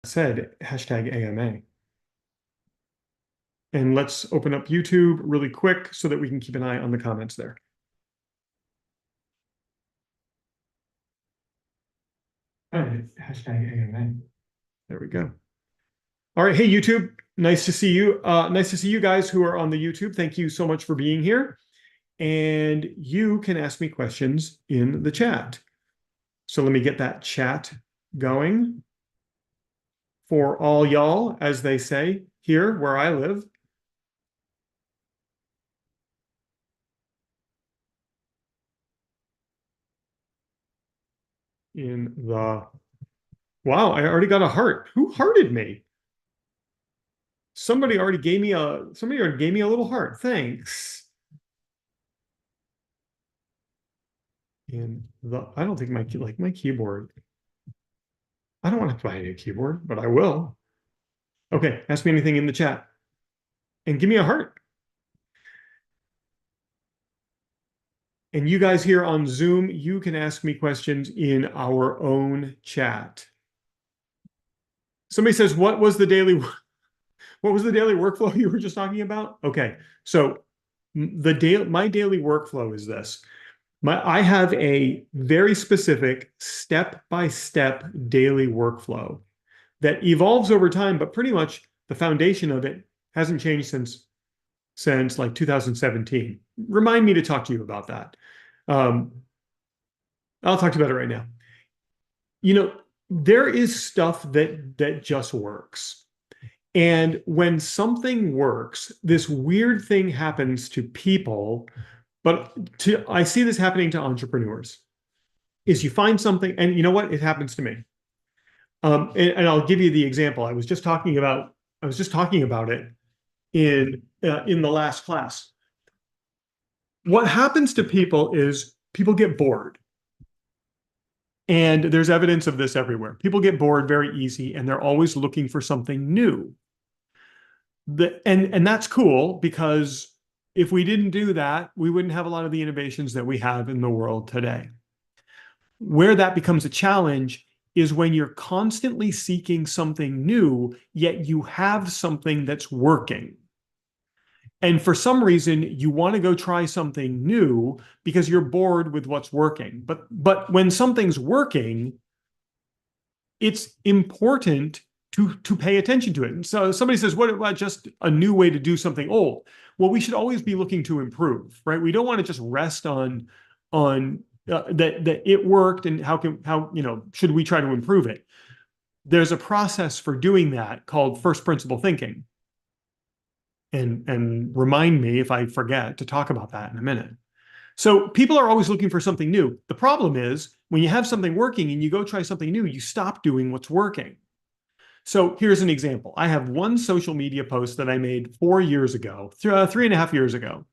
Said hashtag AMA. And let's open up YouTube really quick so that we can keep an eye on the comments there. Hashtag AMA. There we go. All right. Hey, YouTube. Nice to see you. Nice to see you guys who are on the YouTube. Thank you so much for being here. And you can ask me questions in the chat. So let me get that chat going for all y'all, as they say here where I live. Wow, I already got a heart. Who hearted me? Somebody already gave me a little heart. Thanks. I don't think my keyboard. I don't want to buy a new keyboard, but I will. Okay, ask me anything in the chat. And give me a heart. And you guys here on Zoom, you can ask me questions in our own chat. Somebody says, what was the daily workflow you were just talking about? Okay, so my daily workflow is this. I have a very specific step-by-step daily workflow that evolves over time, but pretty much the foundation of it hasn't changed since like 2017. Remind me to talk to you about that. I'll talk to you about it right now. There is stuff that just works. And when something works, this weird thing happens to people, but I see this happening to entrepreneurs, is you find something, and you know what? It happens to me. And I'll give you the example. I was just talking about it in the last class. What happens to people is people get bored. And there's evidence of this everywhere. People get bored very easy, and they're always looking for something new. And that's cool, because if we didn't do that, we wouldn't have a lot of the innovations that we have in the world today. Where that becomes a challenge is when you're constantly seeking something new, yet you have something that's working. And for some reason, you want to go try something new because you're bored with what's working. But when something's working, it's important to pay attention to it. And so somebody says, what about just a new way to do something old? Well, we should always be looking to improve, right? We don't want to just rest on that it worked, and how should we try to improve it? There's a process for doing that called first principle thinking. And remind me if I forget to talk about that in a minute. So people are always looking for something new. The problem is when you have something working and you go try something new, you stop doing what's working. So here's an example. I have one social media post that I made 4 years ago, 3.5 years ago.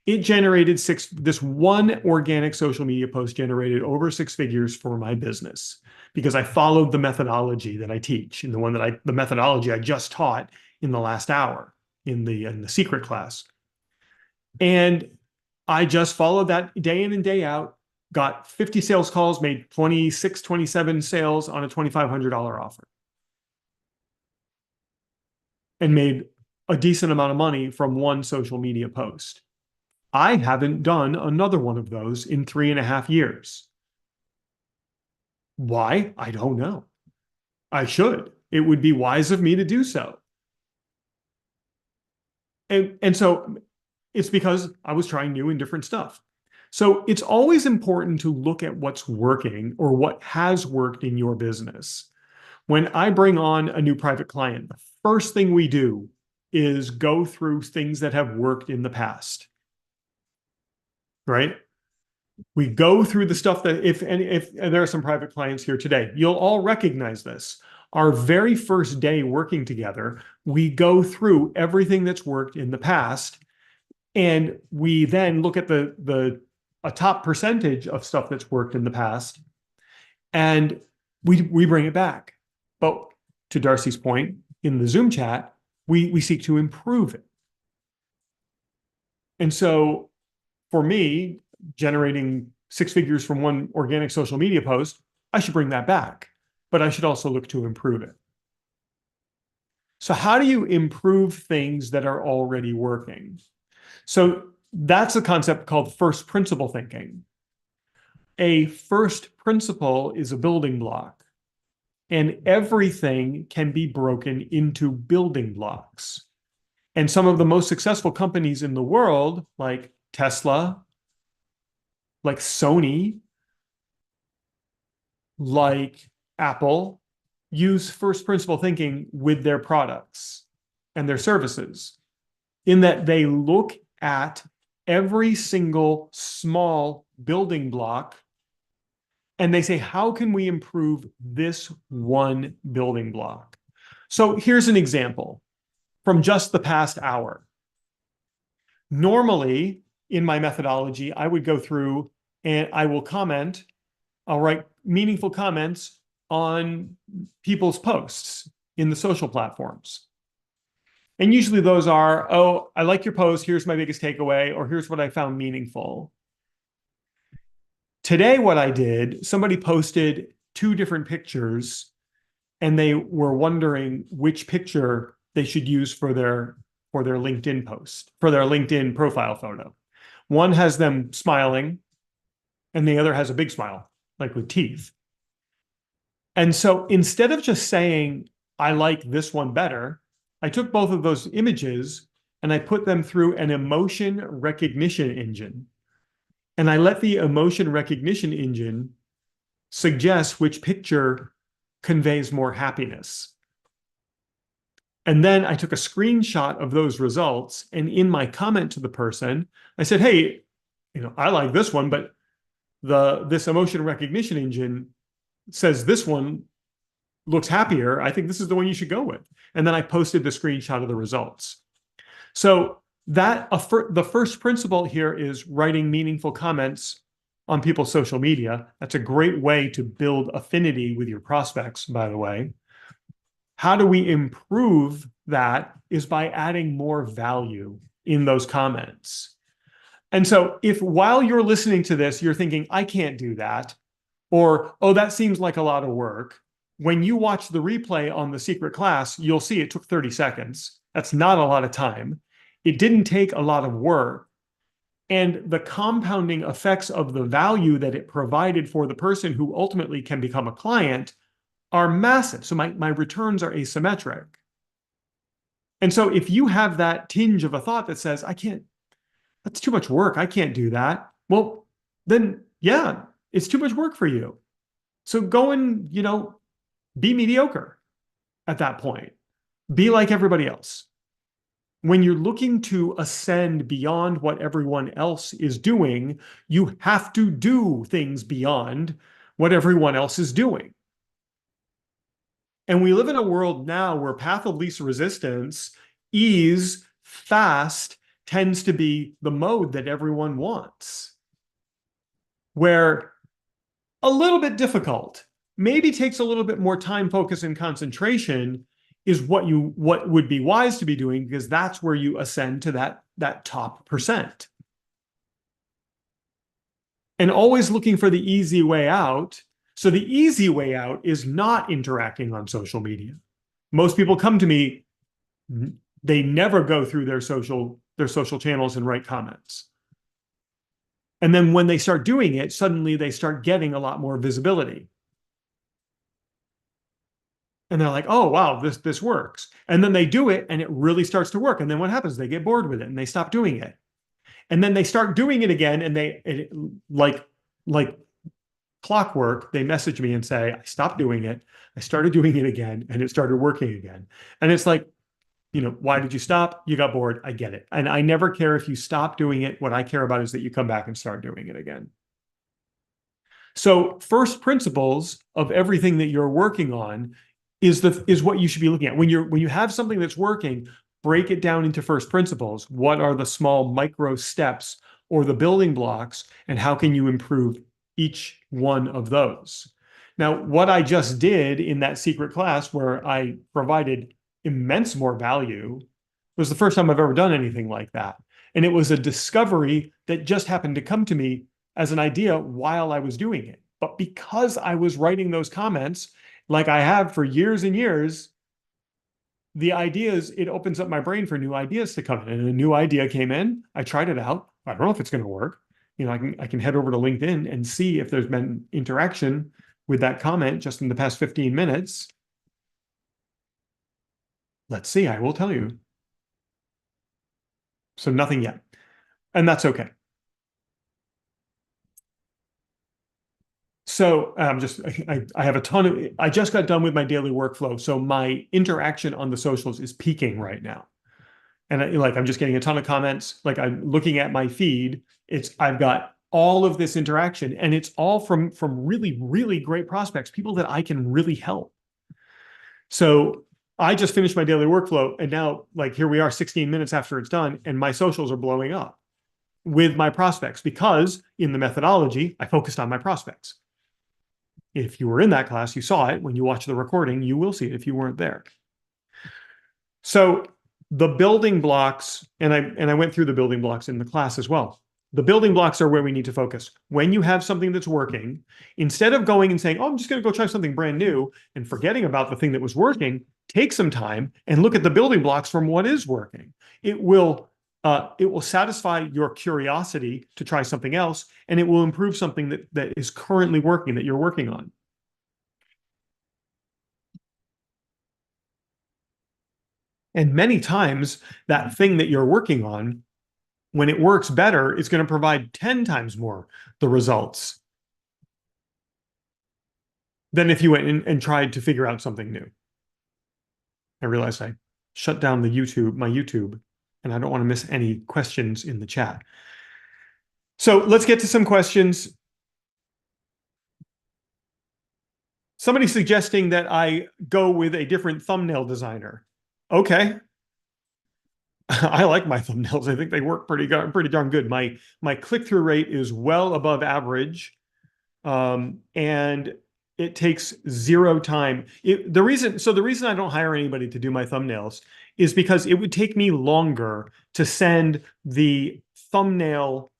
It generated this one organic social media post generated over 6 figures for my business, because I followed the methodology that I teach, and the methodology I just taught in the last hour in the secret class. And I just followed that day in and day out, got 50 sales calls, made 26, 27 sales on a $2,500 offer, and made a decent amount of money from one social media post. I haven't done another one of those in 3.5 years. Why? I don't know. I should. It would be wise of me to do so. And so it's because I was trying new and different stuff. So it's always important to look at what's working or what has worked in your business. When I bring on a new private client, the first thing we do is go through things that have worked in the past, right? We go through the stuff that, if there are some private clients here today, you'll all recognize this. Our very first day working together, we go through everything that's worked in the past, and we then look at a top percentage of stuff that's worked in the past, and we bring it back. But to Darcy's point in the Zoom chat, we seek to improve it. And so for me, generating 6 figures from one organic social media post, I should bring that back, but I should also look to improve it. So how do you improve things that are already working? So that's a concept called first principle thinking. A first principle is a building block, and everything can be broken into building blocks. And some of the most successful companies in the world, like Tesla, like Sony, like Apple, use first principle thinking with their products and their services, in that they look at every single small building block and they say, how can we improve this one building block? So here's an example from just the past hour. Normally, in my methodology, I would go through and I will comment, I'll write meaningful comments on people's posts in the social platforms. And usually those are, oh, I like your post, here's my biggest takeaway, or here's what I found meaningful. Today, what I did, somebody posted two different pictures and they were wondering which picture they should use for their LinkedIn post, for their LinkedIn profile photo. One has them smiling and the other has a big smile, like with teeth. And so instead of just saying, I like this one better, I took both of those images and I put them through an emotion recognition engine. And I let the emotion recognition engine suggest which picture conveys more happiness. And then I took a screenshot of those results. And in my comment to the person, I said, hey, I like this one, but this emotion recognition engine says this one looks happier. I think this is the one you should go with. And then I posted the screenshot of the results. So the first principle here is writing meaningful comments on people's social media. That's a great way to build affinity with your prospects, by the way. How do we improve that is by adding more value in those comments. And so if while you're listening to this, you're thinking, I can't do that, or, oh, that seems like a lot of work, when you watch the replay on the secret class, you'll see it took 30 seconds. That's not a lot of time. It didn't take a lot of work. And the compounding effects of the value that it provided for the person who ultimately can become a client are massive. So my returns are asymmetric. And so if you have that tinge of a thought that says, I can't, that's too much work, I can't do that. Well, then yeah, it's too much work for you. So go and, be mediocre at that point. Be like everybody else. When you're looking to ascend beyond what everyone else is doing, you have to do things beyond what everyone else is doing. And we live in a world now where path of least resistance, ease, fast, tends to be the mode that everyone wants. Where a little bit difficult, maybe takes a little bit more time, focus, and concentration is what would be wise to be doing, because that's where you ascend to that top percent. And always looking for the easy way out. So the easy way out is not interacting on social media. Most people come to me, they never go through their social channels and write comments. And then when they start doing it, suddenly they start getting a lot more visibility. And they're like, oh, wow, this works. And then they do it and it really starts to work. And then what happens? They get bored with it and they stop doing it. And then they start doing it again, and like clockwork, they message me and say, I stopped doing it. I started doing it again and it started working again. And it's like, why did you stop? You got bored. I get it. And I never care if you stop doing it. What I care about is that you come back and start doing it again. So first principles of everything that you're working on is what you should be looking at. When you have something that's working, break it down into first principles. What are the small micro steps or the building blocks, and how can you improve each one of those? Now, what I just did in that secret class where I provided immense more value was the first time I've ever done anything like that. And it was a discovery that just happened to come to me as an idea while I was doing it. But because I was writing those comments like I have for years and years, the idea is it opens up my brain for new ideas to come in. And a new idea came in. I tried it out. I don't know if it's going to work. I can head over to LinkedIn and see if there's been interaction with that comment just in the past 15 minutes. Let's see, I will tell you. So nothing yet. And that's okay. So I have a ton of, I just got done with my daily workflow. So my interaction on the socials is peaking right now. And I'm just getting a ton of comments. Like I'm looking at my feed. I've got all of this interaction, and it's all from really, really great prospects, people that I can really help. So I just finished my daily workflow, and now like here we are 16 minutes after it's done, and my socials are blowing up with my prospects because in the methodology, I focused on my prospects. If you were in that class, you saw it. When you watch the recording, you will see it if you weren't there. So the building blocks, and I went through the building blocks in the class as well. The building blocks are where we need to focus. When you have something that's working, instead of going and saying, oh, I'm just going to go try something brand new and forgetting about the thing that was working, take some time and look at the building blocks from what is working. It will satisfy your curiosity to try something else, and it will improve something that is currently working, that you're working on. And many times, that thing that you're working on, when it works better, it's going to provide 10 times more the results than if you went and tried to figure out something new. I realized I shut down my YouTube, and I don't want to miss any questions in the chat. So let's get to some questions. Somebody suggesting that I go with a different thumbnail designer. Okay. I like my thumbnails. I think they work pretty darn good. My click-through rate is well above average, and it takes zero time. The reason I don't hire anybody to do my thumbnails is because it would take me longer to send the thumbnail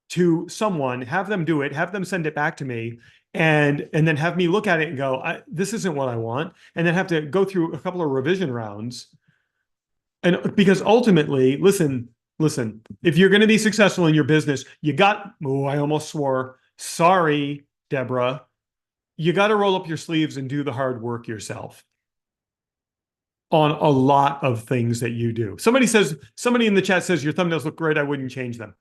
to someone, have them do it, have them send it back to me, and then have me look at it and go, this isn't what I want, and then have to go through a couple of revision rounds. And because ultimately, listen, if you're going to be successful in your business, I almost swore, sorry, Deborah, you got to roll up your sleeves and do the hard work yourself on a lot of things that you do. Somebody in the chat says your thumbnails look great. I wouldn't change them.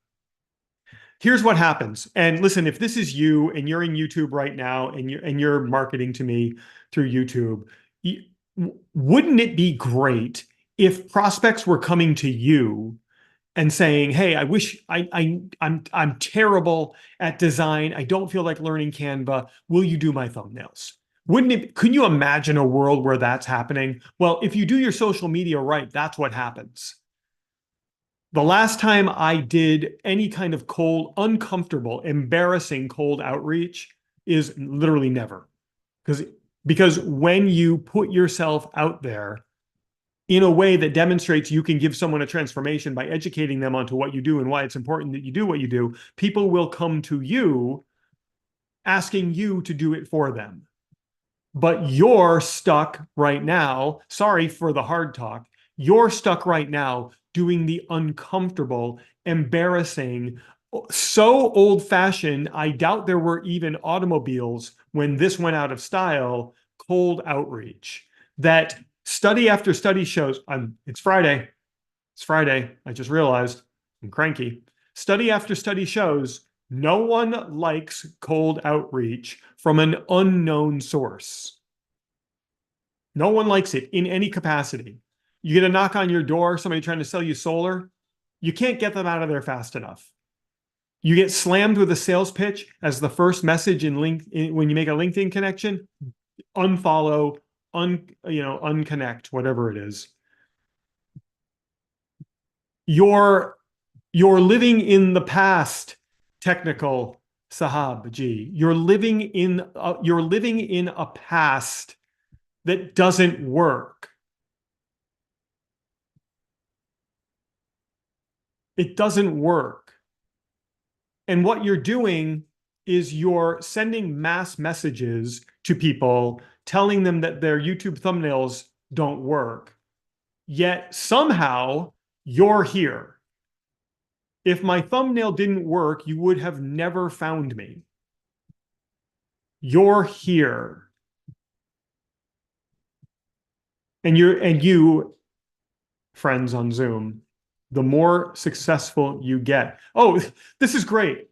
Here's what happens. And listen, if this is you and you're in YouTube right now and you're marketing to me through YouTube, wouldn't it be great if prospects were coming to you and saying, hey, I wish I'm terrible at design. I don't feel like learning Canva. Will you do my thumbnails? Couldn't you imagine a world where that's happening? Well, if you do your social media right, that's what happens. The last time I did any kind of cold, uncomfortable, embarrassing cold outreach is literally never. Because when you put yourself out there in a way that demonstrates you can give someone a transformation by educating them onto what you do and why it's important that you do what you do, people will come to you asking you to do it for them. But you're stuck right now. Sorry for the hard talk. You're stuck right now doing the uncomfortable, embarrassing, so old-fashioned, I doubt there were even automobiles when this went out of style, cold outreach. That study after study shows, it's Friday. It's Friday. I just realized I'm cranky. Study after study shows no one likes cold outreach from an unknown source. No one likes it in any capacity. You get a knock on your door, somebody trying to sell you solar, you can't get them out of there fast enough. You get slammed with a sales pitch as the first message in when you make a LinkedIn connection, unfollow, unconnect, whatever it is. You're living in the past, technical Sahab Ji. You're living in a past that doesn't work. It doesn't work. And what you're doing is you're sending mass messages to people telling them that their YouTube thumbnails don't work. Yet somehow you're here. If my thumbnail didn't work, you would have never found me. You're here. And you, friends on Zoom, the more successful you get. Oh, this is great.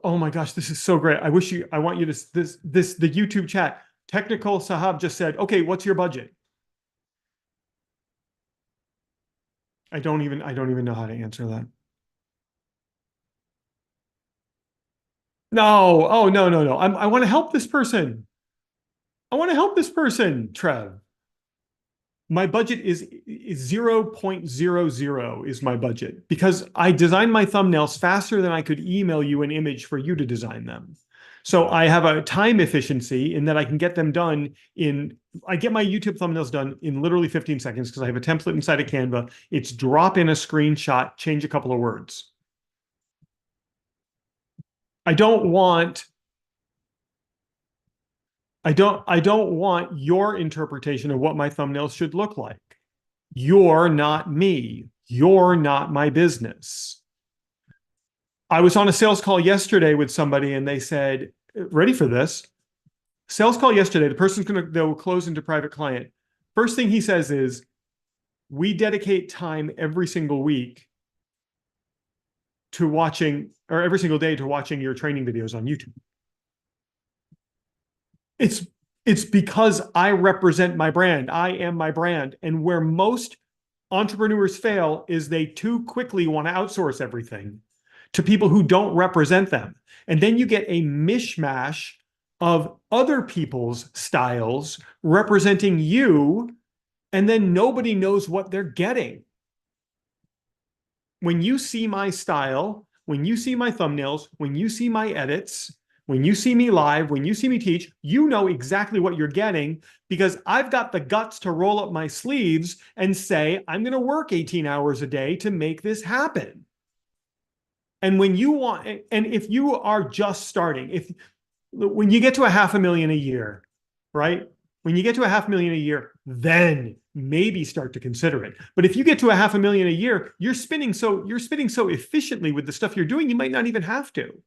Oh my gosh, this is so great. I want you to, the YouTube chat. Technical Sahab just said, okay, what's your budget? I don't even know how to answer that. No, oh no, no, no. I want to help this person. I want to help this person, Trev. My budget is 0.00 is my budget because I design my thumbnails faster than I could email you an image for you to design them. So I have a time efficiency in that I can get them done I get my YouTube thumbnails done in literally 15 seconds because I have a template inside of Canva. It's drop in a screenshot, change a couple of words. I don't want I don't want your interpretation of what my thumbnails should look like. You're not me. You're not my business. I was on a sales call yesterday with somebody and they said, ready for this? Sales call yesterday, the person's they'll close into private client. First thing he says is, we dedicate time every single week to watching, or every single day to watching your training videos on YouTube. It's because I represent my brand. I am my brand. And where most entrepreneurs fail is they too quickly want to outsource everything to people who don't represent them. And then you get a mishmash of other people's styles representing you, and then nobody knows what they're getting. When you see my style, when you see my thumbnails, when you see my edits, when you see me live, when you see me teach, you know exactly what you're getting because I've got the guts to roll up my sleeves and say, I'm going to work 18 hours a day to make this happen. And when you want, and if you are just starting, when you get to $500,000 a year, right? When you get to $500,000 a year, then maybe start to consider it. But if you get to $500,000 a year, you're spinning so efficiently with the stuff you're doing, you might not even have to.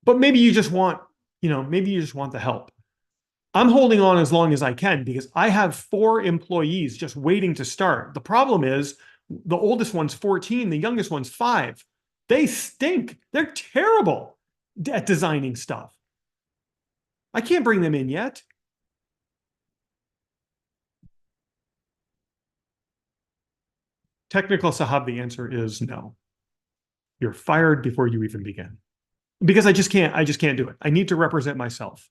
But maybe you just want, maybe you just want the help. I'm holding on as long as I can because I have 4 employees just waiting to start. The problem is the oldest one's 14, the youngest one's 5. They stink. They're terrible at designing stuff. I can't bring them in yet. Technical Sahab, the answer is no. You're fired before you even begin. Because I just can't do it. I need to represent myself.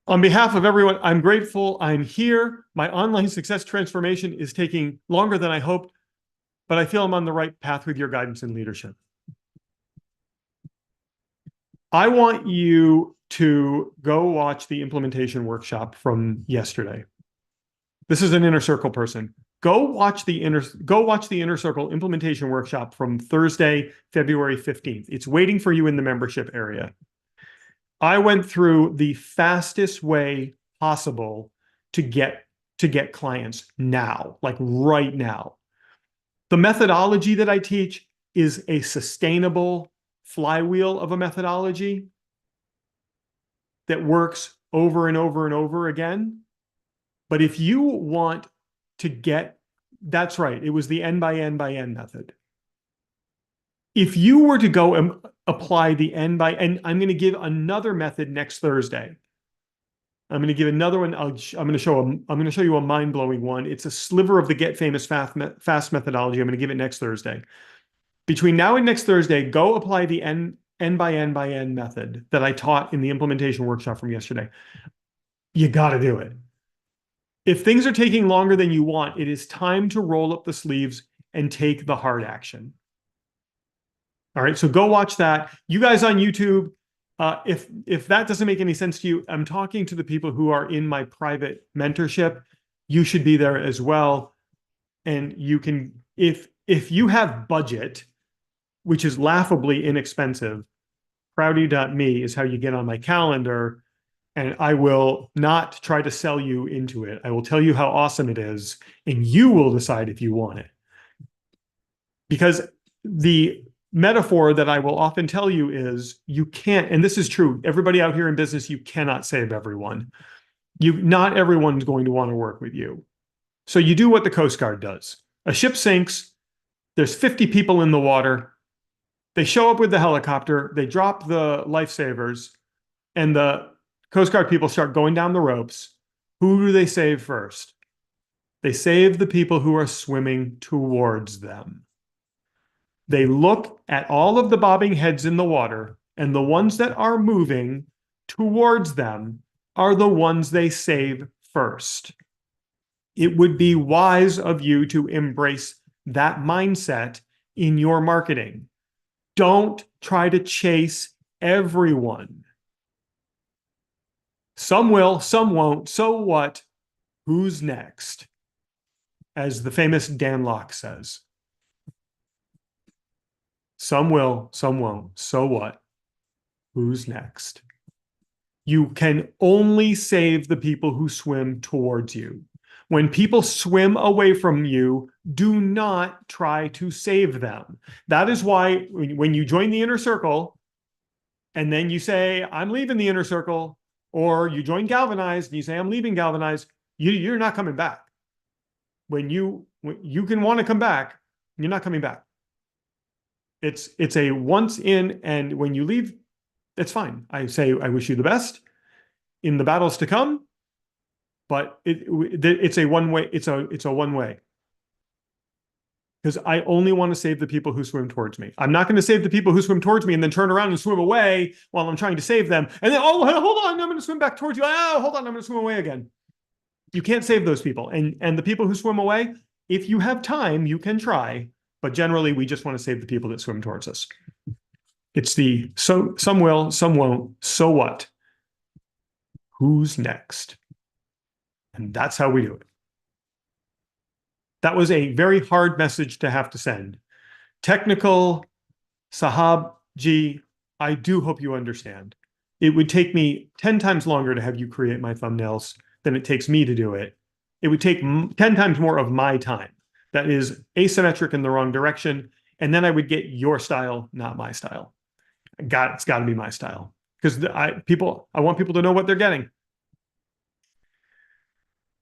On behalf of everyone, I'm grateful I'm here. My online success transformation is taking longer than I hoped, but I feel I'm on the right path with your guidance and leadership. I want you to go watch the implementation workshop from yesterday. This is an inner circle person. Go watch the inner circle implementation workshop from Thursday, February 15th. It's waiting for you in the membership area. I went through the fastest way possible to get clients now, like right now. The methodology that I teach is a sustainable flywheel of a methodology that works over and over and over again. But if you want to that's right, it was the N by N by N method. If you were to go and apply the N by N, I'm going to give another method next Thursday. I'm going to give another one. I'm going to show you a mind-blowing one. It's a sliver of the Get Famous Fast methodology. I'm going to give it next Thursday. Between now and next Thursday, go apply the N by N by N method that I taught in the implementation workshop from yesterday. You got to do it. If things are taking longer than you want, it is time to roll up the sleeves and take the hard action. All right, so go watch that. You guys on YouTube, if that doesn't make any sense to you, I'm talking to the people who are in my private mentorship. You should be there as well. And you can, if you have budget, which is laughably inexpensive, proudy.me is how you get on my calendar. and I will not try to sell you into it. I will tell you how awesome it is, and you will decide if you want it. Because the metaphor that I will often tell you is you can't, and this is true, everybody out here in business, you cannot save everyone. Not everyone's going to want to work with you. So you do what the Coast Guard does. A ship sinks, there's 50 people in the water. They show up with the helicopter, they drop the lifesavers, and the Coast Guard people start going down the ropes. Who do they save first? They save the people who are swimming towards them. They look at all of the bobbing heads in the water, and the ones that are moving towards them are the ones they save first. It would be wise of you to embrace that mindset in your marketing. Don't try to chase everyone. Some will, some won't. So what? Who's next? As the famous Dan Locke says. Some will, some won't. So what? Who's next? You can only save the people who swim towards you. When people swim away from you, do not try to save them. That is why when you join the inner circle and then you say, I'm leaving the inner circle, or you join Galvanized and you say, I'm leaving Galvanized, you're not coming back. When you can want to come back, you're not coming back. It's a once in, and when you leave, it's fine. I say, I wish you the best in the battles to come, but it's a one way. It's a one way. Because I only want to save the people who swim towards me. I'm not going to save the people who swim towards me and then turn around and swim away while I'm trying to save them. And then, oh, hold on, I'm going to swim back towards you. Oh, hold on, I'm going to swim away again. You can't save those people. And the people who swim away, if you have time, you can try. But generally, we just want to save the people that swim towards us. It's the some will, some won't. So what? Who's next? And that's how we do it. That was a very hard message to have to send. Technical, Sahab Ji, I do hope you understand. It would take me 10 times longer to have you create my thumbnails than it takes me to do it. It would take 10 times more of my time. That is asymmetric in the wrong direction. And then I would get your style, not my style. It's got to be my style. Because I want people to know what they're getting.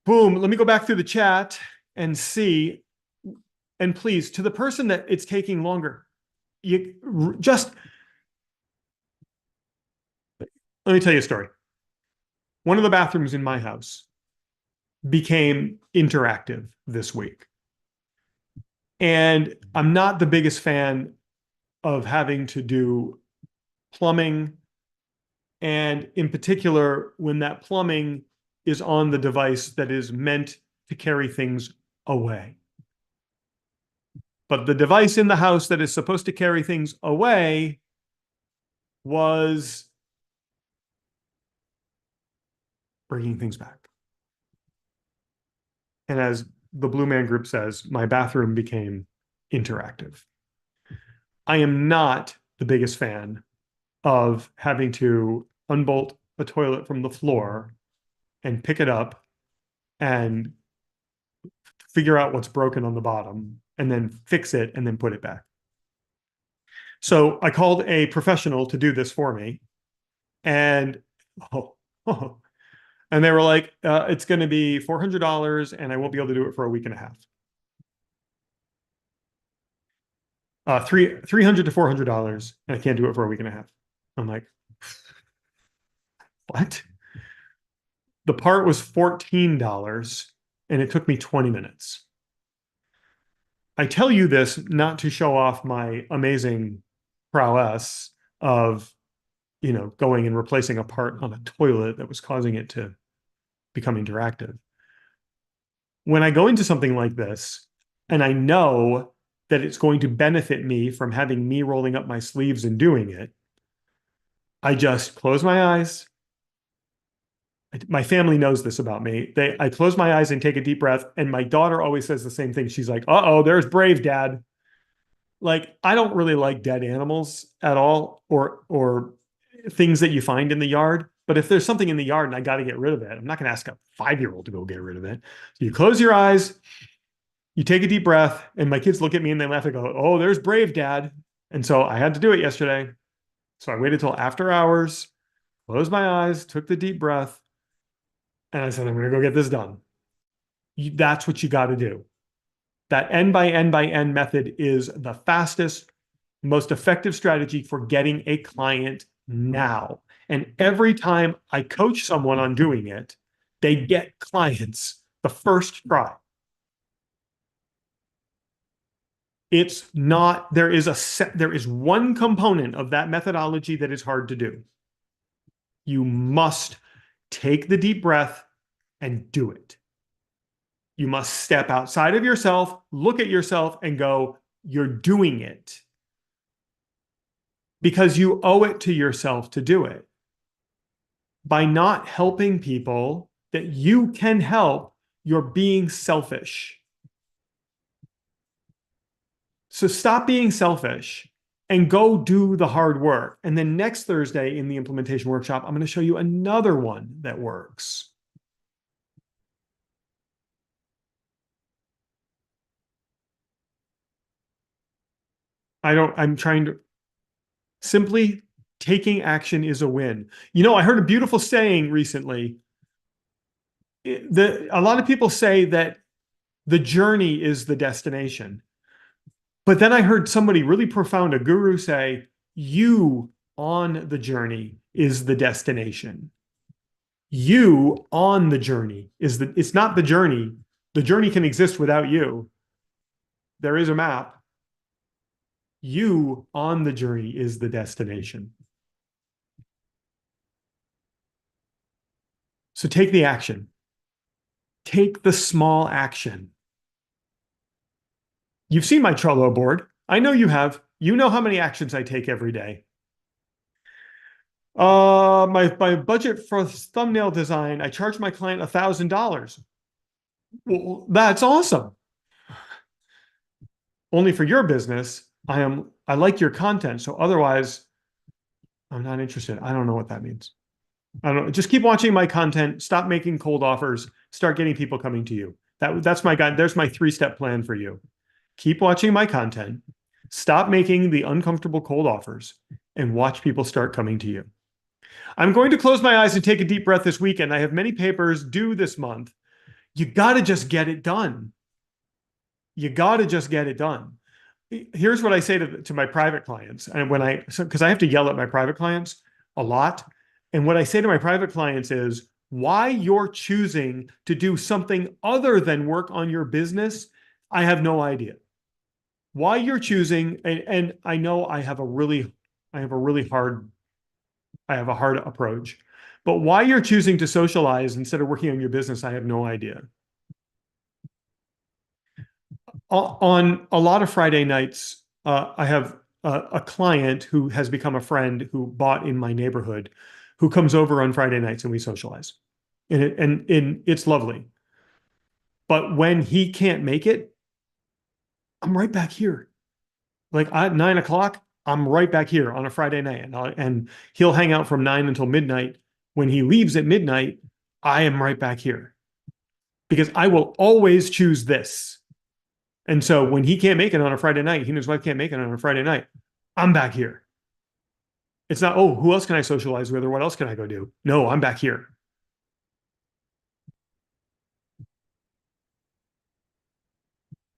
Boom. Let me go back through the chat and see. And please, to the person that it's taking longer, let me tell you a story. One of the bathrooms in my house became interactive this week. And I'm not the biggest fan of having to do plumbing. And in particular, when that plumbing is on the device that is meant to carry things away. But the device in the house that is supposed to carry things away was bringing things back. And as the Blue Man Group says, my bathroom became interactive. I am not the biggest fan of having to unbolt a toilet from the floor and pick it up and figure out what's broken on the bottom and then fix it and then put it back. So I called a professional to do this for me, and and they were like, it's going to be $400 and I won't be able to do it for a week and a half. $300 to $400 and I can't do it for a week and a half. I'm like, what? The part was $14 and it took me 20 minutes. I tell you this not to show off my amazing prowess of, going and replacing a part on a toilet that was causing it to become interactive. When I go into something like this and I know that it's going to benefit me from having me rolling up my sleeves and doing it, I just close my eyes. My family knows this about me. I close my eyes and take a deep breath. And my daughter always says the same thing. She's like, uh-oh, there's brave dad. Like, I don't really like dead animals at all, or things that you find in the yard. But if there's something in the yard and I got to get rid of it, I'm not going to ask a 5-year-old to go get rid of it. So you close your eyes, you take a deep breath, and my kids look at me and they laugh and go, "Oh, there's brave dad." And so I had to do it yesterday. So I waited till after hours, closed my eyes, took the deep breath, and I said, "I'm going to go get this done." That's what you got to do. That N by N by N method is the fastest, most effective strategy for getting a client now. And every time I coach someone on doing it, they get clients the first try. It's not, there is one component of that methodology that is hard to do. You must take the deep breath and do it. You must step outside of yourself, look at yourself, and go, "You're doing it." Because you owe it to yourself to do it. By not helping people that you can help, you're being selfish. So stop being selfish and go do the hard work. And then next Thursday in the implementation workshop, I'm going to show you another one that works. I'm trying to simply taking action is a win. You know, I heard a beautiful saying recently. A lot of people say that the journey is the destination. But then I heard somebody really profound, a guru, say, "You on the journey is the destination. You on the journey it's not the journey. The journey can exist without you. There is a map. You on the journey is the destination." So take the action. Take the small action. You've seen my Trello board. I know you have. You know how many actions I take every day. My budget for thumbnail design, I charge my client $1,000. Well, that's awesome. Only for your business, I like your content. So otherwise, I'm not interested. I don't know what that means. I don't know. Just keep watching my content. Stop making cold offers. Start getting people coming to you. That's my guide. There's my 3-step plan for you. Keep watching my content. Stop making the uncomfortable cold offers and watch people start coming to you. I'm going to close my eyes and take a deep breath this weekend. I have many papers due this month. You got to just get it done. You got to just get it done. Here's what I say to my private clients. And because I have to yell at my private clients a lot. And what I say to my private clients is, why you're choosing to do something other than work on your business, I have no idea. Why you're choosing, and I know I have a hard approach, but why you're choosing to socialize instead of working on your business, I have no idea. On a lot of Friday nights, I have a client who has become a friend who bought in my neighborhood, who comes over on Friday nights and we socialize, and it's lovely. But when he can't make it, I'm right back here. Like at 9 o'clock, I'm right back here on a Friday night, and he'll hang out from 9 until midnight. When he leaves at midnight, I am right back here because I will always choose this. And so when he can't make it on a Friday night, he and his wife can't make it on a Friday night, I'm back here. It's not, "Oh, who else can I socialize with or what else can I go do?" No, I'm back here.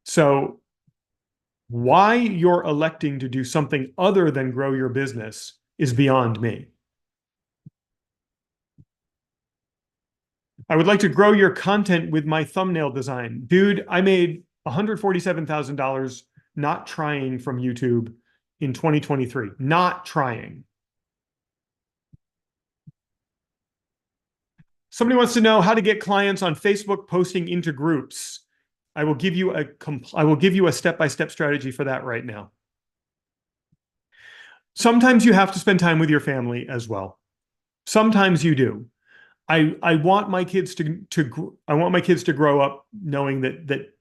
So why you're electing to do something other than grow your business is beyond me. I would like to grow your content with my thumbnail design. Dude, I made $147,000 not trying from YouTube in 2023. Not trying. Somebody wants to know how to get clients on Facebook posting into groups. I will give you a step-by-step strategy for that right now. Sometimes you have to spend time with your family as well. Sometimes you do. I want my kids to grow up knowing that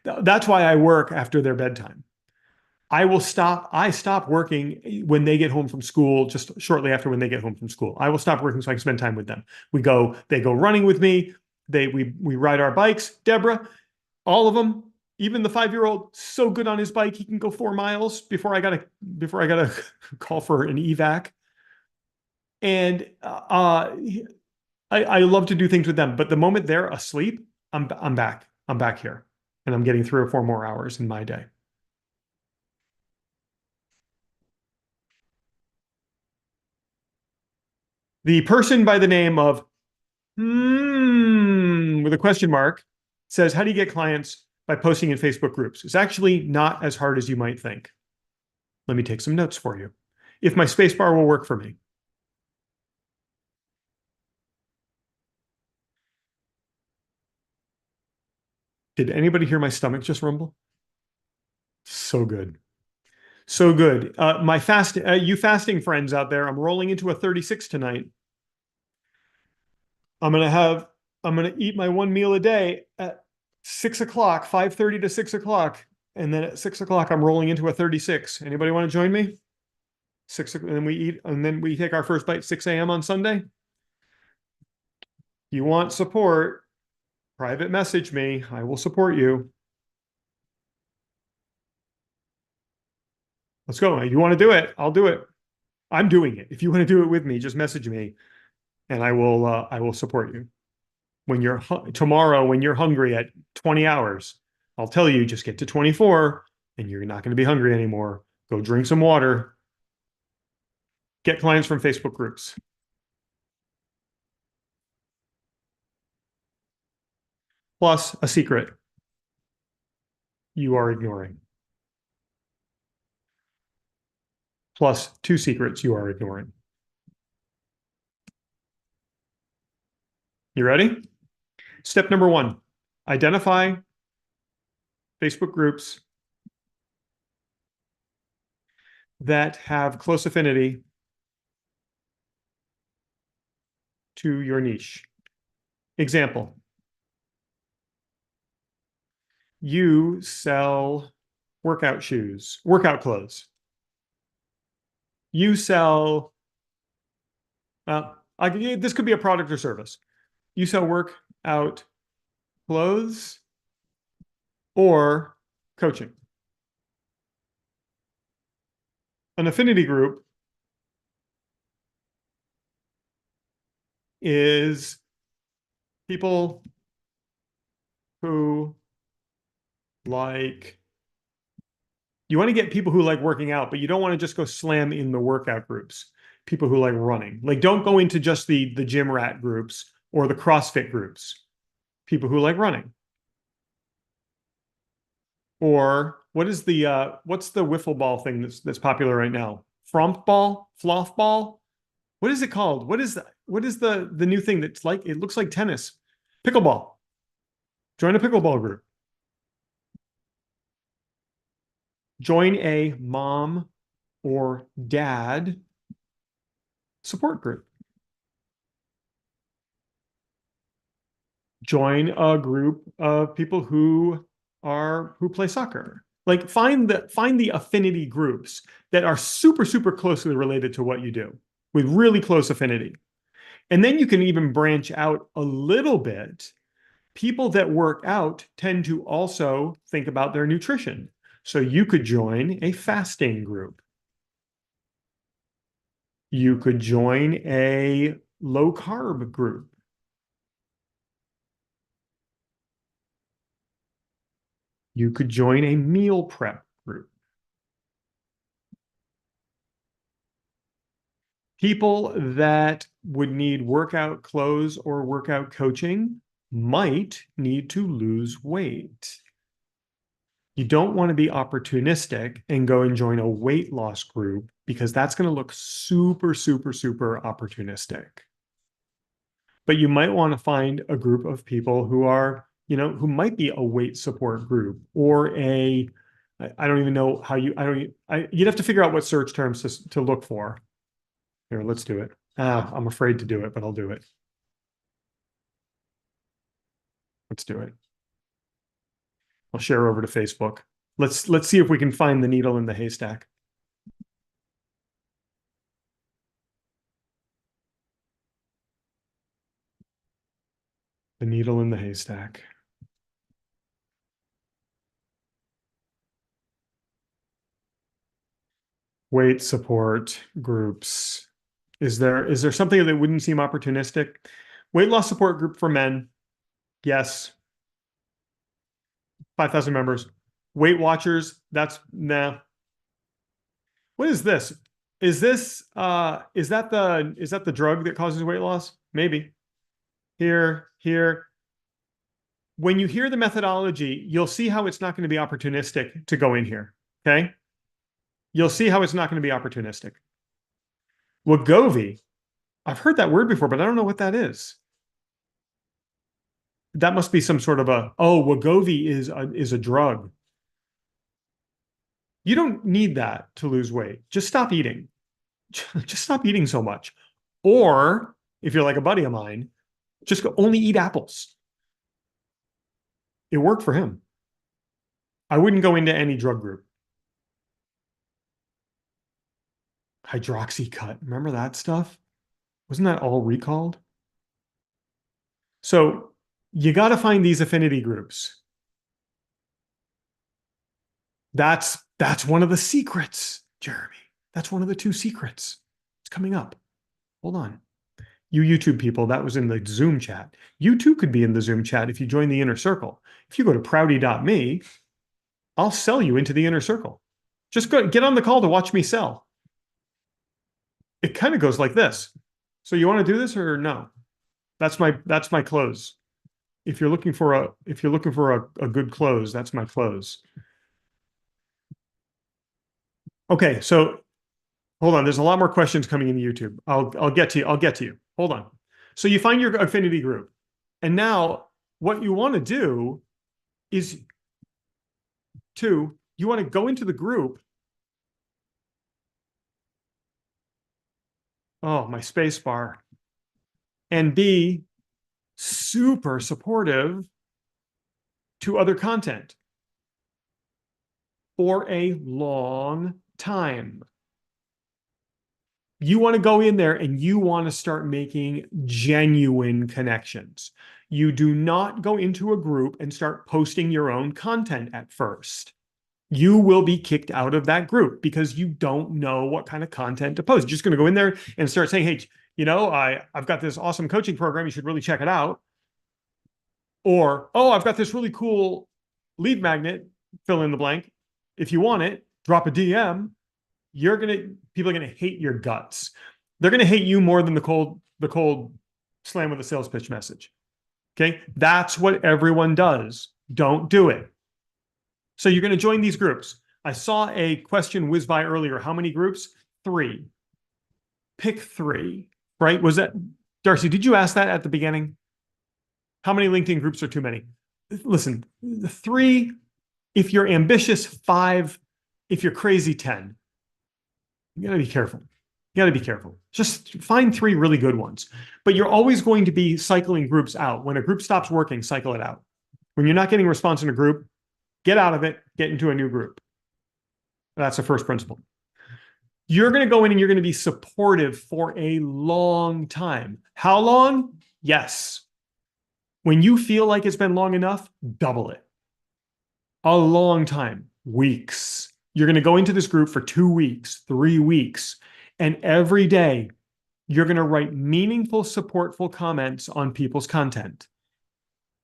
that's why I work after their bedtime. I stop working when they get home from school, just shortly after when they get home from school. I will stop working so I can spend time with them. They go running with me. We ride our bikes. Deborah, all of them, even the 5-year-old, so good on his bike, he can go 4 miles before I gotta call for an evac. And I love to do things with them, but the moment they're asleep, I'm back. I'm back here, and I'm getting 3 or 4 more hours in my day. The person by the name of with a question mark says, "How do you get clients by posting in Facebook groups?" It's actually not as hard as you might think. Let me take some notes for you. If my spacebar will work for me. Did anybody hear my stomach just rumble? So good. So good. You fasting friends out there, I'm rolling into a 36 tonight. I'm gonna have I'm gonna eat my one meal a day at 6 o'clock, 5:30 to 6 o'clock, and then at 6 o'clock I'm rolling into a 36. Anybody want to join me? And then we eat, and then we take our first bite 6 a.m. on Sunday. You want support? Private message me. I will support you. Let's go. You want to do it? I'll do it. I'm doing it. If you want to do it with me, just message me, and I will support you. Tomorrow, when you're hungry at 20 hours, I'll tell you, just get to 24 and you're not going to be hungry anymore. Go drink some water. Get clients from Facebook groups. Plus a secret you are ignoring. Plus 2 secrets you are ignoring. You ready? Step number 1, identify Facebook groups that have close affinity to your niche. Example, you sell workout shoes, workout clothes. You sell, this could be a product or service. You sell workout clothes or coaching. An affinity group is people who like, you want to get people who like working out, but you don't want to just go slam in the workout groups. People who like running. Like, don't go into just the gym rat groups or the CrossFit groups. People who like running. Or what's the wiffle ball thing that's popular right now? Fromp ball? Floff ball? What is it called? What is the new thing that's like, it looks like tennis? Pickleball. Join a pickleball group. Join a mom or dad support group. Join a group of people who play soccer. Like, find the affinity groups that are super, super closely related to what you do, with really close affinity. And then you can even branch out a little bit. People that work out tend to also think about their nutrition. So you could join a fasting group. You could join a low carb group. You could join a meal prep group. People that would need workout clothes or workout coaching might need to lose weight. You don't want to be opportunistic and go and join a weight loss group, because that's going to look super, super, super opportunistic. But you might want to find a group of people who are, who might be a weight support group, or I don't even know how you'd have to figure out what search terms to look for. Here, let's do it. I'm afraid to do it, but I'll do it. Let's do it. I'll share over to Facebook. Let's see if we can find the needle in the haystack. The needle in the haystack. Weight support groups. Is there something that wouldn't seem opportunistic? Weight loss support group for men. Yes. 5,000 members. Weight Watchers. That's nah. What is this? Is that the drug that causes weight loss? Maybe. Here. When you hear the methodology, you'll see how it's not going to be opportunistic to go in here. Okay? You'll see how it's not going to be opportunistic. Wegovy. I've heard that word before, but I don't know what that is. That must be some sort of Wegovy is a drug. You don't need that to lose weight. Just stop eating. Just stop eating so much. Or if you're like a buddy of mine, just only eat apples. It worked for him. I wouldn't go into any drug group. Hydroxycut. Remember that stuff? Wasn't that all recalled? So you got to find these affinity groups. That's one of the secrets, Jeremy. That's one of the two secrets. It's coming up. Hold on. You YouTube people, that was in the Zoom chat. You too could be in the Zoom chat if you join the inner circle. If you go to proudy.me, I'll sell you into the inner circle. Just get on the call to watch me sell. It kind of goes like this. So you want to do this or no? That's my close. If you're looking for a good close, that's my close. Okay, so hold on. There's a lot more questions coming in YouTube. I'll get to you. Hold on. So you find your affinity group. And now what you want to do is you want to go into the group. Oh, my space bar. And be super supportive to other content for a long time. You want to go in there and you want to start making genuine connections. You do not go into a group and start posting your own content at first. You will be kicked out of that group because you don't know what kind of content to post. You're just going to go in there and start saying, hey, I've got this awesome coaching program. You should really check it out. Or, I've got this really cool lead magnet, fill in the blank. If you want it, drop a DM. People are gonna hate your guts. They're gonna hate you more than the cold slam with a sales pitch message. Okay, that's what everyone does. Don't do it. So you're gonna join these groups. I saw a question whiz by earlier. How many groups? 3. Pick 3. Right? Was that Darcy? Did you ask that at the beginning? How many LinkedIn groups are too many? Listen, 3. If you're ambitious, 5. If you're crazy, 10. You got to be careful. You got to be careful. Just find 3 really good ones. But you're always going to be cycling groups out. When a group stops working, cycle it out. When you're not getting response in a group, get out of it, get into a new group. That's the first principle. You're going to go in and you're going to be supportive for a long time. How long? Yes. When you feel like it's been long enough, double it. A long time, weeks. You're going to go into this group for 2 weeks, 3 weeks, and every day you're going to write meaningful, supportful comments on people's content.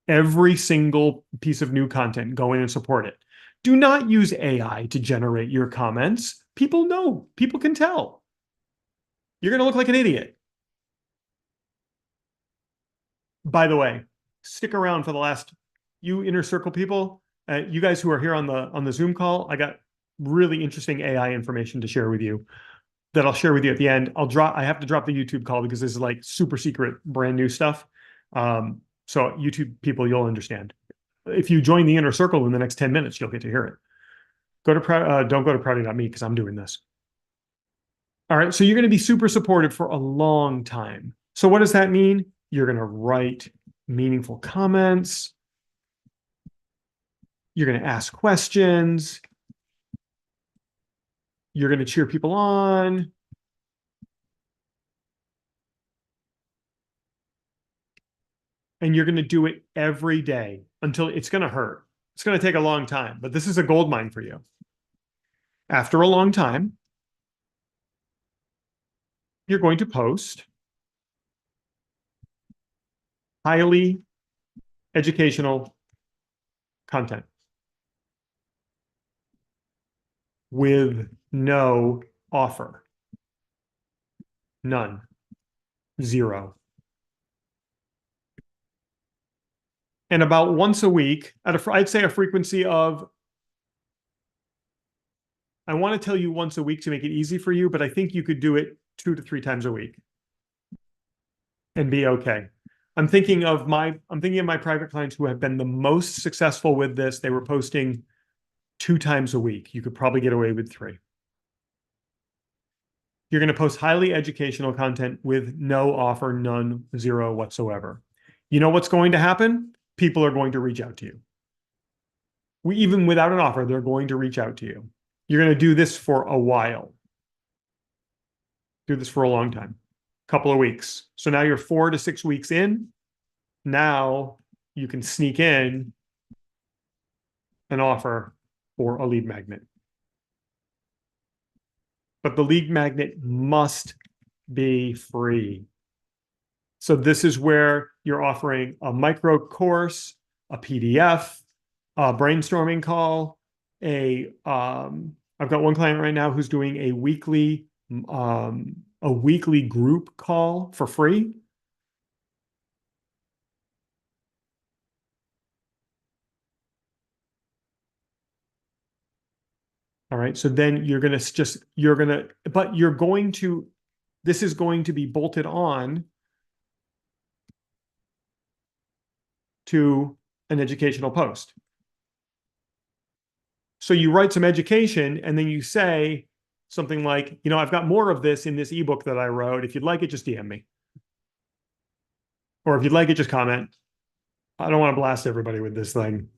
Every single piece of new content, go in and support it. Do not use AI to generate your comments. People know, people can tell. You're going to look like an idiot. By the way, stick around for the last, you inner circle people, you guys who are here on the Zoom call, I got really interesting AI information to share with you that I'll share with you at the end. I have to drop the YouTube call because this is like super secret, brand new stuff. So YouTube people, you'll understand. If you join the inner circle in the next 10 minutes, you'll get to hear it. Don't go to proudy.me because I'm doing this. All right. So you're going to be super supportive for a long time. So what does that mean? You're going to write meaningful comments. You're going to ask questions. You're going to cheer people on. And you're going to do it every day until it's going to hurt. It's going to take a long time, but this is a gold mine for you. After a long time, you're going to post highly educational content with no offer. None. Zero. And about once a week, I'd say a frequency of, I want to tell you once a week to make it easy for you, but I think you could do it 2 to 3 times a week and be okay. I'm thinking of my private clients who have been the most successful with this. They were posting 2 times a week. You could probably get away with 3. You're going to post highly educational content with no offer, none, zero whatsoever. You know what's going to happen? People are going to reach out to you. Even without an offer, they're going to reach out to you. You're going to do this for a while. Do this for a long time, couple of weeks. So now you're 4 to 6 weeks in. Now you can sneak in an offer for a lead magnet. But the lead magnet must be free. So this is where you're offering a micro course, a PDF, a brainstorming call, I've got one client right now who's doing a weekly group call for free. All right. So then this is going to be bolted on to an educational post. So you write some education and then you say something like, I've got more of this in this ebook that I wrote. If you'd like it, just DM me. Or if you'd like it, just comment. I don't want to blast everybody with this thing.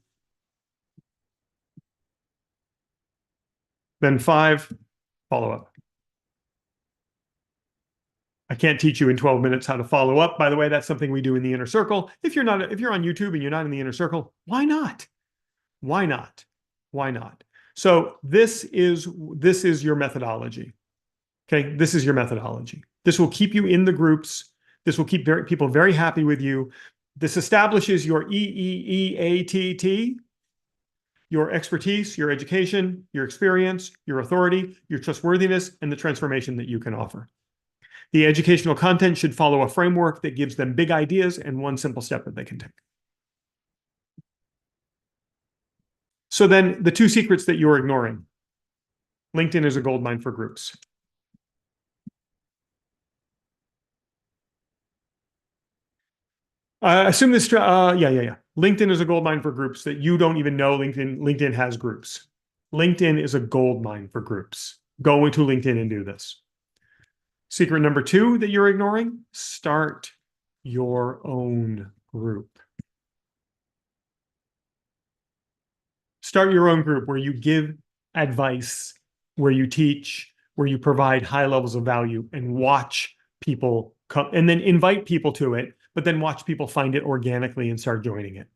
Then 5, follow up. I can't teach you in 12 minutes how to follow up. By the way, that's something we do in the inner circle. If you're on YouTube and you're not in the inner circle, why not? Why not? Why not? So this is your methodology. Okay, this is your methodology. This will keep you in the groups. This will keep people very happy with you. This establishes your EEEATT, your expertise, your education, your experience, your authority, your trustworthiness, and the transformation that you can offer. The educational content should follow a framework that gives them big ideas and one simple step that they can take. So then the 2 secrets that you're ignoring. LinkedIn is a gold mine for groups. Assume this, yeah. LinkedIn is a gold mine for groups that you don't even know LinkedIn has groups. LinkedIn is a gold mine for groups. Go into LinkedIn and do this. Secret number 2 that you're ignoring, start your own group. Start your own group where you give advice, where you teach, where you provide high levels of value, and watch people come, and then invite people to it, but then watch people find it organically and start joining it.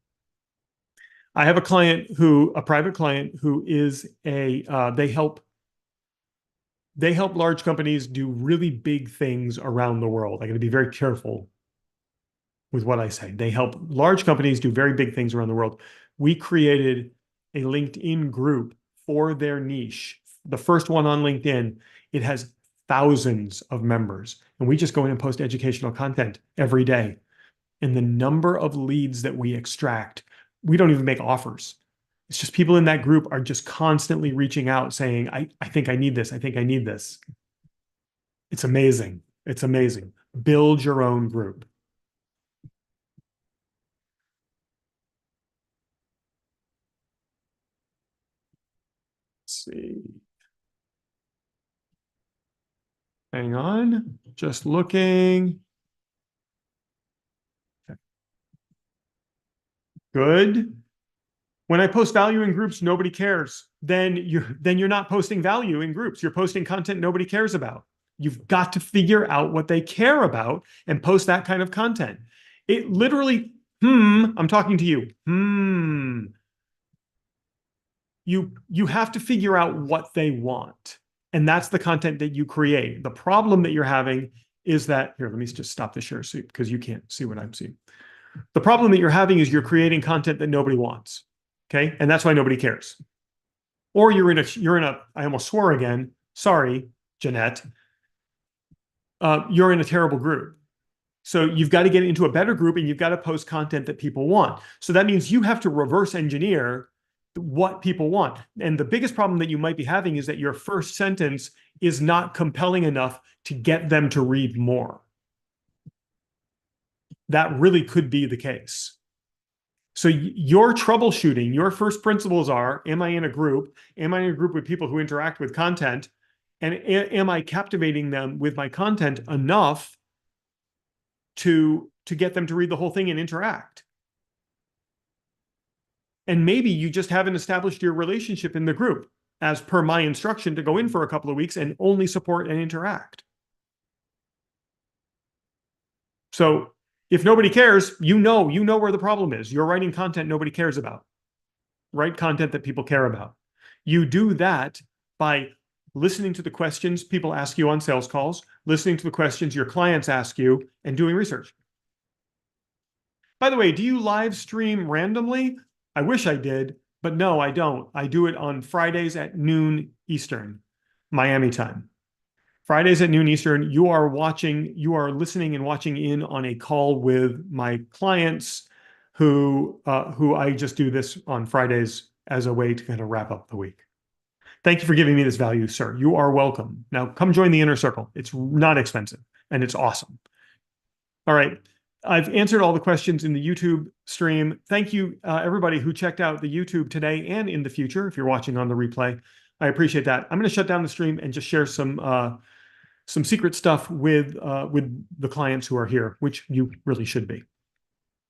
I have a private client who is they help large companies do really big things around the world. I got to be very careful with what I say. They help large companies do very big things around the world. We created a LinkedIn group for their niche. The first one on LinkedIn, it has thousands of members. And we just go in and post educational content every day. And the number of leads that we extract, we don't even make offers. It's just people in that group are just constantly reaching out saying, I think I need this. I think I need this. It's amazing. It's amazing. Build your own group. Let's see. Hang on. Just looking. Good. When I post value in groups, nobody cares. Then you're not posting value in groups. You're posting content nobody cares about. You've got to figure out what they care about and post that kind of content. It literally, I'm talking to you. You have to figure out what they want. And that's the content that you create. The problem that you're having is that, here, let me just stop the share because you can't see what I'm seeing. The problem that you're having is you're creating content that nobody wants. Okay. And that's why nobody cares. Or you're in a, I almost swore again. Sorry, Jeanette. You're in a terrible group. So you've got to get into a better group and you've got to post content that people want. So that means you have to reverse engineer what people want. And the biggest problem that you might be having is that your first sentence is not compelling enough to get them to read more. That really could be the case. So your troubleshooting, your first principles are, am I in a group? Am I in a group with people who interact with content? And am I captivating them with my content enough to get them to read the whole thing and interact? And maybe you just haven't established your relationship in the group as per my instruction to go in for a couple of weeks and only support and interact. So if nobody cares, you know where the problem is. You're writing content nobody cares about. Write content that people care about. You do that by listening to the questions people ask you on sales calls, listening to the questions your clients ask you, and doing research. By the way, do you live stream randomly? I wish I did, but no, I don't. I do it on Fridays at noon Eastern, Miami time. Fridays at noon Eastern, you are listening and watching in on a call with my clients who I just do this on Fridays as a way to kind of wrap up the week. Thank you for giving me this value, sir. You are welcome. Now come join the inner circle. It's not expensive and it's awesome. All right. I've answered all the questions in the YouTube stream. Thank you, everybody who checked out the YouTube today and in the future, if you're watching on the replay. I appreciate that. I'm going to shut down the stream and just share some secret stuff with the clients who are here, which you really should be.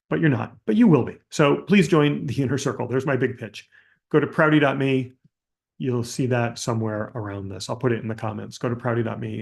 But you're not, but you will be. So please join the inner circle. There's my big pitch. Go to proudy.me. You'll see that somewhere around this. I'll put it in the comments. Go to proudy.me.